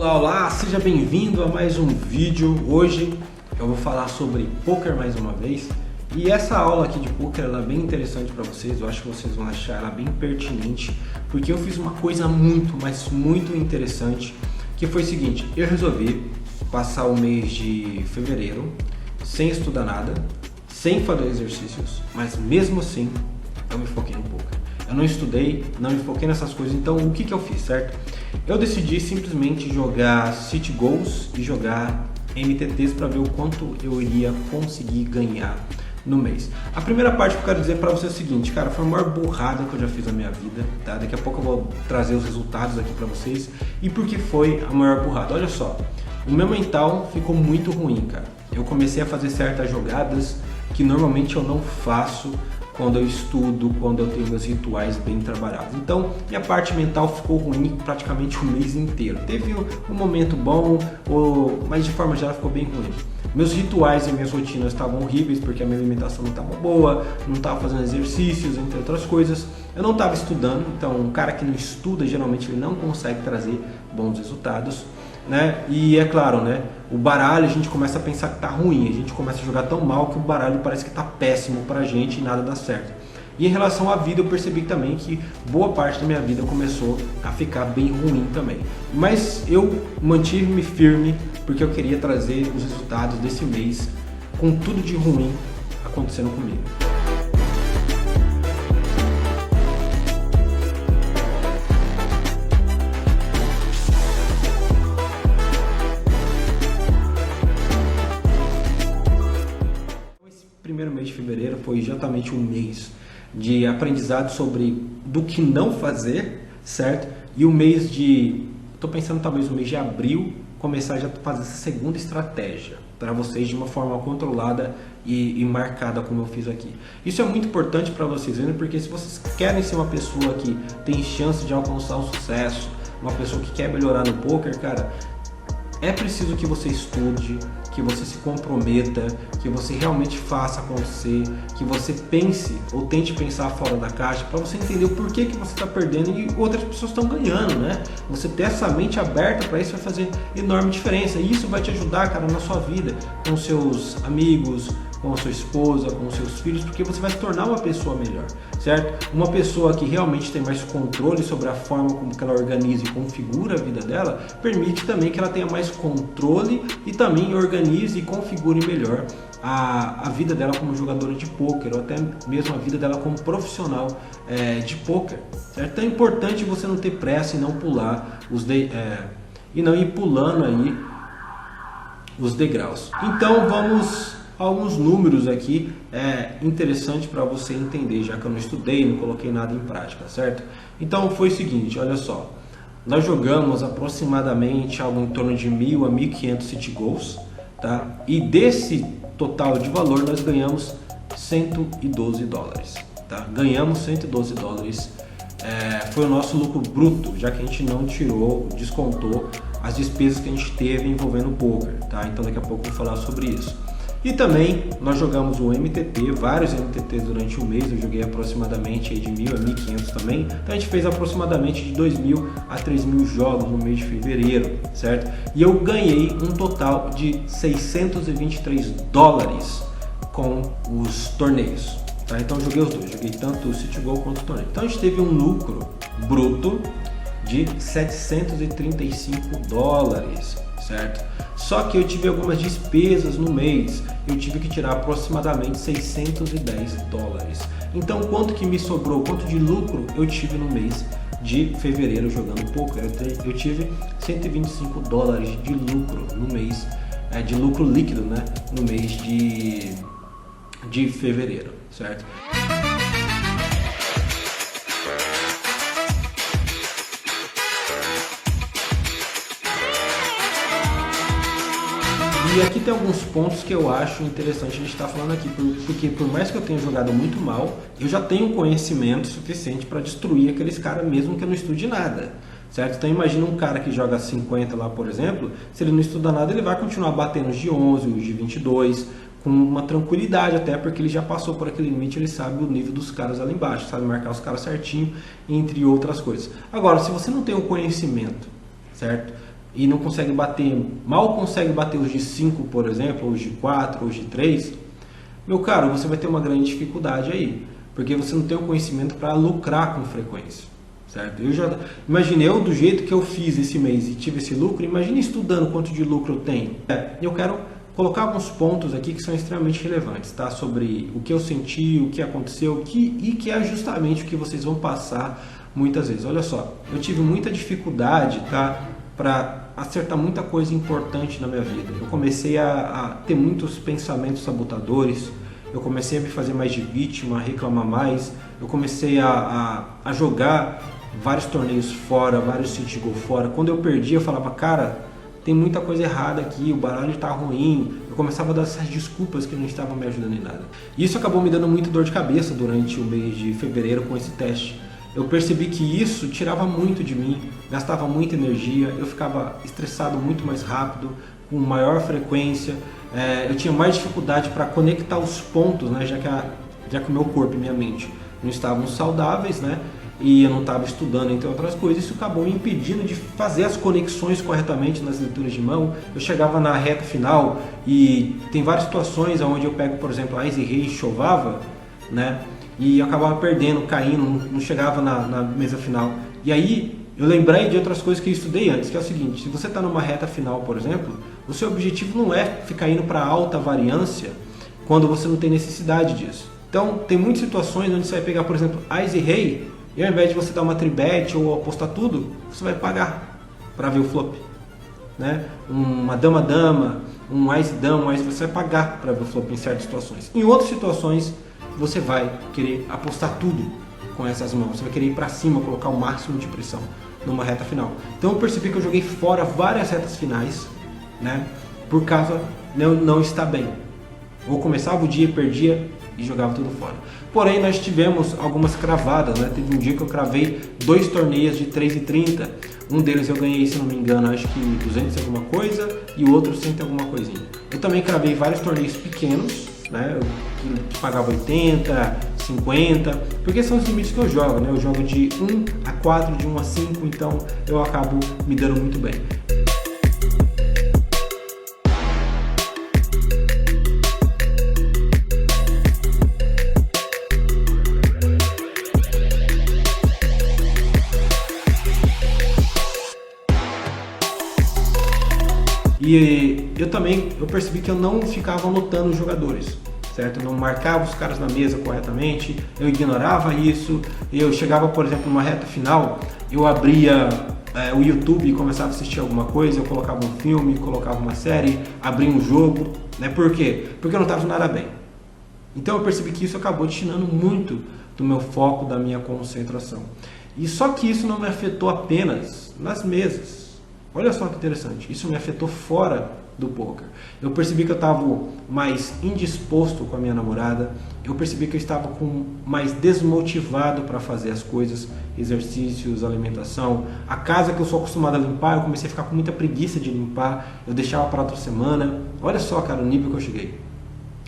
Olá, olá, seja bem-vindo a mais um vídeo. Hoje eu vou falar sobre poker mais uma vez. E essa aula aqui de poker ela é bem interessante para vocês, eu acho que vocês vão achar ela bem pertinente, porque eu fiz uma coisa muito, mas muito interessante, que foi o seguinte: eu resolvi passar o mês de fevereiro sem estudar nada, sem fazer exercícios, mas mesmo assim eu me foquei no poker. Eu não estudei, não me foquei nessas coisas, então o que eu fiz, certo? Eu decidi simplesmente jogar City Goals e jogar MTTs para ver o quanto eu iria conseguir ganhar no mês. A primeira parte que eu quero dizer para você é o seguinte, cara, foi a maior burrada que eu já fiz na minha vida, tá? Daqui a pouco eu vou trazer os resultados aqui para vocês e por que foi a maior burrada. Olha só, o meu mental ficou muito ruim, cara. Eu comecei a fazer certas jogadas que normalmente eu não faço quando eu estudo, quando eu tenho meus rituais bem trabalhados. Então, minha parte mental ficou ruim praticamente o mês inteiro. Teve um momento bom, mas de forma geral ficou bem ruim. Meus rituais e minhas rotinas estavam horríveis, porque a minha alimentação não estava boa, não estava fazendo exercícios, entre outras coisas. Eu não estava estudando, então um cara que não estuda, geralmente ele não consegue trazer bons resultados, né? E é claro, né? O baralho a gente começa a pensar que tá ruim, a gente começa a jogar tão mal que o baralho parece que tá péssimo pra gente e nada dá certo. E em relação à vida eu percebi também que boa parte da minha vida começou a ficar bem ruim também. Mas eu mantive-me firme porque eu queria trazer os resultados desse mês com tudo de ruim acontecendo comigo. Primeiro mês de fevereiro foi exatamente um mês de aprendizado sobre do que não fazer, certo? E o mês de, estou pensando talvez no mês de abril, começar já a fazer essa segunda estratégia para vocês de uma forma controlada e marcada como eu fiz aqui. Isso é muito importante para vocês verem, porque se vocês querem ser uma pessoa que tem chance de alcançar o sucesso, uma pessoa que quer melhorar no poker, cara, é preciso que você estude, que você se comprometa, que você realmente faça acontecer, que você pense ou tente pensar fora da caixa para você entender o porquê que você está perdendo e outras pessoas estão ganhando, né? Você ter essa mente aberta para isso vai fazer enorme diferença e isso vai te ajudar, cara, na sua vida, com seus amigos, com a sua esposa, com os seus filhos, porque você vai se tornar uma pessoa melhor, certo? Uma pessoa que realmente tem mais controle sobre a forma como que ela organiza e configura a vida dela, permite também que ela tenha mais controle e também organize e configure melhor a vida dela como jogadora de pôquer, ou até mesmo a vida dela como profissional de pôquer, certo? Então é importante você não ter pressa e não pular e não ir pulando aí os degraus. Então vamos alguns números aqui interessante para você entender, já que eu não estudei, não coloquei nada em prática, certo? Então foi o seguinte, olha só, nós jogamos aproximadamente algo em torno de 1.000 a 1.500 City Goals, tá? E desse total de valor nós ganhamos 112 dólares, tá? Ganhamos 112 dólares, foi o nosso lucro bruto, já que a gente não descontou as despesas que a gente teve envolvendo o poker, tá? Então daqui a pouco eu vou falar sobre isso. E também nós jogamos o MTT, vários MTTs durante o mês, eu joguei aproximadamente de 1.000 a 1.500 também, então a gente fez aproximadamente de 2.000 a 3.000 jogos no mês de fevereiro, certo? E eu ganhei um total de 623 dólares com os torneios, tá? Então eu joguei os dois, joguei tanto o City Goal quanto o torneio. Então a gente teve um lucro bruto de 735 dólares, certo? Só que eu tive algumas despesas no mês, eu tive que tirar aproximadamente 610 dólares. Então quanto que me sobrou, quanto de lucro eu tive no mês de fevereiro jogando poker? Eu tive 125 dólares de lucro no mês, de lucro líquido, né? No mês de fevereiro, certo? E aqui tem alguns pontos que eu acho interessante a gente estar falando aqui, porque por mais que eu tenha jogado muito mal, eu já tenho conhecimento suficiente para destruir aqueles caras mesmo que eu não estude nada, certo? Então imagina um cara que joga 50 lá, por exemplo, se ele não estuda nada, ele vai continuar batendo os de 11, os de 22, com uma tranquilidade, até porque ele já passou por aquele limite, ele sabe o nível dos caras ali embaixo, sabe marcar os caras certinho, entre outras coisas. Agora, se você não tem o conhecimento, certo? e não consegue bater, mal consegue bater os de 5, por exemplo, ou os de 4, ou os de 3, meu caro, você vai ter uma grande dificuldade aí, porque você não tem o conhecimento para lucrar com frequência, certo? Eu já imaginei, do jeito que eu fiz esse mês e tive esse lucro, imagine estudando quanto de lucro eu tenho. Eu quero colocar alguns pontos aqui que são extremamente relevantes, tá? Sobre o que eu senti, o que aconteceu, e que é justamente o que vocês vão passar muitas vezes. Olha só, eu tive muita dificuldade, tá? Para acertar muita coisa importante na minha vida. Eu comecei a ter muitos pensamentos sabotadores, eu comecei a me fazer mais de vítima, a reclamar mais, eu comecei a jogar vários torneios fora, vários city goal fora. Quando eu perdia, eu falava, cara, tem muita coisa errada aqui, o baralho está ruim. Eu começava a dar essas desculpas que não estavam me ajudando em nada. Isso acabou me dando muita dor de cabeça durante o mês de fevereiro com esse teste. Eu percebi que isso tirava muito de mim, gastava muita energia, eu ficava estressado muito mais rápido, com maior frequência, eu tinha mais dificuldade para conectar os pontos, né, já que o meu corpo e minha mente não estavam saudáveis, né, e eu não estava estudando, entre outras coisas. Isso acabou me impedindo de fazer as conexões corretamente nas leituras de mão. Eu chegava na reta final e tem várias situações onde eu pego, por exemplo, Ás e Rei e chovava, né, e eu acabava perdendo, caindo, não chegava na mesa final. E aí eu lembrei de outras coisas que eu estudei antes, que é o seguinte: se você está numa reta final, por exemplo, o seu objetivo não é ficar indo para alta variância quando você não tem necessidade disso. Então tem muitas situações onde você vai pegar, por exemplo, Ás e Rei, e ao invés de você dar uma tribet ou apostar tudo, você vai pagar para ver o flop, né? Uma dama-dama, um Ás-dama, você vai pagar para ver o flop em certas situações. Em outras situações, você vai querer apostar tudo com essas mãos, você vai querer ir para cima, colocar o máximo de pressão numa reta final. Então eu percebi que eu joguei fora várias retas finais, né, por causa de eu não estar bem. Ou começava o dia, perdia e jogava tudo fora. Porém, nós tivemos algumas cravadas, né? Teve um dia que eu cravei 2 torneios de 3,30. Um deles eu ganhei, se não me engano, acho que 200 e alguma coisa, e o outro 100 e alguma coisinha. Eu também cravei vários torneios pequenos, né, que pagava 80, 50, porque são os limites que eu jogo, né? Eu jogo de 1 a 4, de 1 a 5, então eu acabo me dando muito bem. E eu percebi que eu não ficava anotando os jogadores, certo? Eu não marcava os caras na mesa corretamente, eu ignorava isso. Eu chegava, por exemplo, numa reta final, eu abria o YouTube e começava a assistir alguma coisa, eu colocava um filme, colocava uma série, abria um jogo, né? Por quê? Porque eu não estava nada bem. Então eu percebi que isso acabou destinando muito do meu foco, da minha concentração. E só que isso não me afetou apenas nas mesas. Olha só que interessante, isso me afetou fora do poker. Eu percebi que eu estava mais indisposto com a minha namorada, eu percebi que eu estava mais desmotivado para fazer as coisas, exercícios, alimentação. A casa que eu sou acostumado a limpar, eu comecei a ficar com muita preguiça de limpar, eu deixava para outra semana. Olha só, cara, o nível que eu cheguei,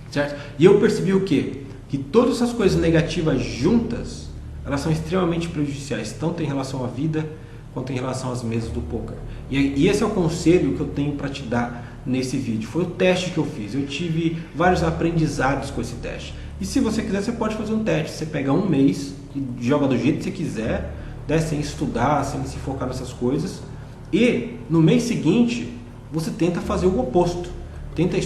certo? E eu percebi o quê? Que todas essas coisas negativas juntas, elas são extremamente prejudiciais, tanto em relação à vida, quanto em relação às mesas do poker. E esse é o conselho que eu tenho para te dar nesse vídeo. Foi o teste que eu fiz. Eu tive vários aprendizados com esse teste. E se você quiser, você pode fazer um teste. Você pega um mês e joga do jeito que você quiser, né, sem estudar, sem se focar nessas coisas. E no mês seguinte, você tenta fazer o oposto. Tenta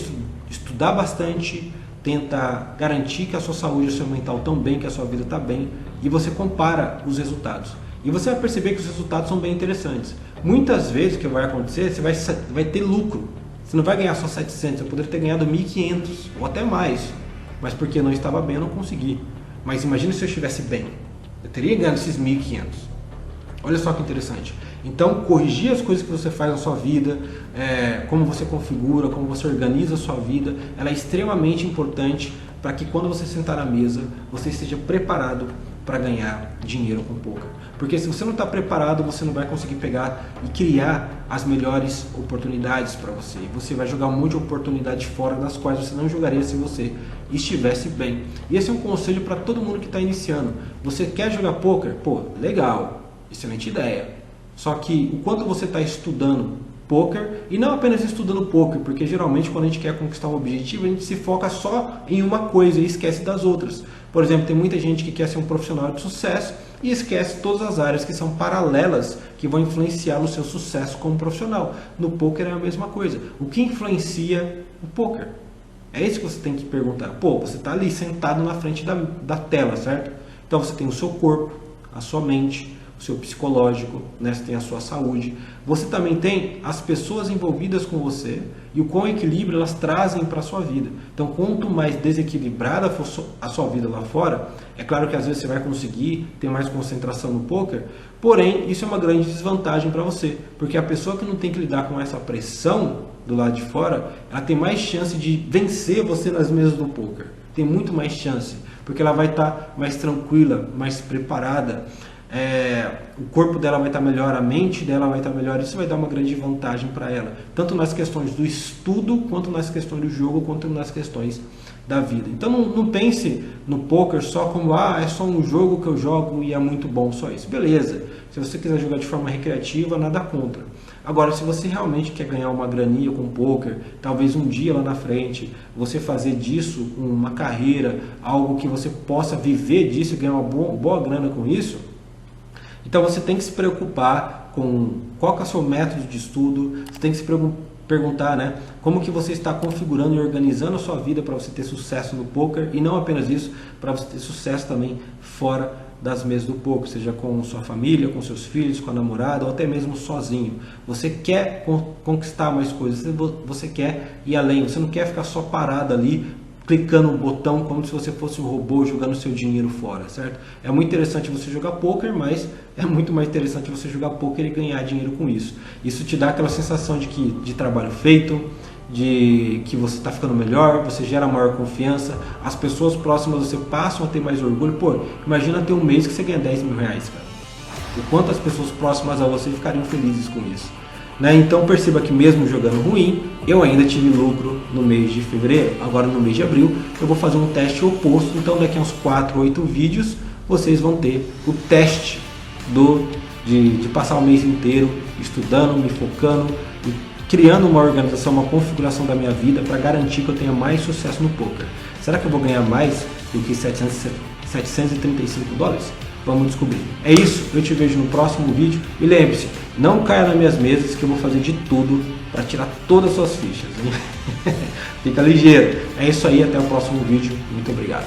estudar bastante, tenta garantir que a sua saúde e o seu mental estão bem, que a sua vida está bem. E você compara os resultados. E você vai perceber que os resultados são bem interessantes. Muitas vezes o que vai acontecer, você vai ter lucro. Você não vai ganhar só 700, você poderia ter ganhado 1.500 ou até mais. Mas porque eu não estava bem, eu não consegui. Mas imagina se eu estivesse bem. Eu teria ganhado esses 1.500. Olha só que interessante. Então, corrigir as coisas que você faz na sua vida, como você configura, como você organiza a sua vida, ela é extremamente importante para que quando você sentar na mesa, você esteja preparado para ganhar dinheiro com poker. Porque se você não está preparado, você não vai conseguir pegar e criar as melhores oportunidades para você. Você vai jogar um monte de oportunidades fora das quais você não jogaria se você estivesse bem. E esse é um conselho para todo mundo que está iniciando. Você quer jogar poker? Pô, legal, excelente ideia. Só que o quanto você está estudando poker, e não apenas estudando poker, porque geralmente quando a gente quer conquistar um objetivo, a gente se foca só em uma coisa e esquece das outras. Por exemplo, tem muita gente que quer ser um profissional de sucesso e esquece todas as áreas que são paralelas, que vão influenciar no seu sucesso como profissional. No poker é a mesma coisa. O que influencia o poker? É isso que você tem que perguntar. Pô, você está ali sentado na frente da tela, certo? Então você tem o seu corpo, a sua mente, o seu psicológico, né? Você tem a sua saúde. Você também tem as pessoas envolvidas com você e o quão equilíbrio elas trazem para a sua vida. Então, quanto mais desequilibrada for a sua vida lá fora, é claro que às vezes você vai conseguir ter mais concentração no poker, porém, isso é uma grande desvantagem para você, porque a pessoa que não tem que lidar com essa pressão do lado de fora, ela tem mais chance de vencer você nas mesas do poker. Tem muito mais chance, porque ela vai estar mais tranquila, mais preparada. O corpo dela vai estar melhor, a mente dela vai estar melhor, isso vai dar uma grande vantagem para ela, tanto nas questões do estudo, quanto nas questões do jogo, quanto nas questões da vida. Então não pense no poker só como, é só um jogo que eu jogo e é muito bom, só isso. Beleza, se você quiser jogar de forma recreativa, nada contra. Agora, se você realmente quer ganhar uma graninha com poker, talvez um dia lá na frente, você fazer disso uma carreira, algo que você possa viver disso e ganhar uma boa grana com isso, então você tem que se preocupar com qual que é o seu método de estudo, você tem que se perguntar, né, como que você está configurando e organizando a sua vida para você ter sucesso no poker, e não apenas isso, para você ter sucesso também fora das mesas do poker, seja com sua família, com seus filhos, com a namorada ou até mesmo sozinho. Você quer conquistar mais coisas, você quer ir além, você não quer ficar só parado ali clicando um botão como se você fosse um robô jogando seu dinheiro fora, certo? É muito interessante você jogar poker, mas é muito mais interessante você jogar poker e ganhar dinheiro com isso. Isso te dá aquela sensação de trabalho feito, de que você está ficando melhor, você gera maior confiança, as pessoas próximas você passam a ter mais orgulho. Pô, imagina ter um mês que você ganha 10 mil reais, cara. O quanto as pessoas próximas a você ficariam felizes com isso. Né? Então perceba que mesmo jogando ruim, eu ainda tive lucro no mês de fevereiro. Agora no mês de abril eu vou fazer um teste oposto. Então daqui a uns 4 ou 8 vídeos vocês vão ter o teste de passar o mês inteiro estudando, me focando e criando uma organização, uma configuração da minha vida para garantir que eu tenha mais sucesso no poker. Será que eu vou ganhar mais do que 735 dólares? Vamos descobrir. É isso, eu te vejo no próximo vídeo e lembre-se, não caia nas minhas mesas que eu vou fazer de tudo para tirar todas as suas fichas. Fica ligeiro. É isso aí, até o próximo vídeo. Muito obrigado.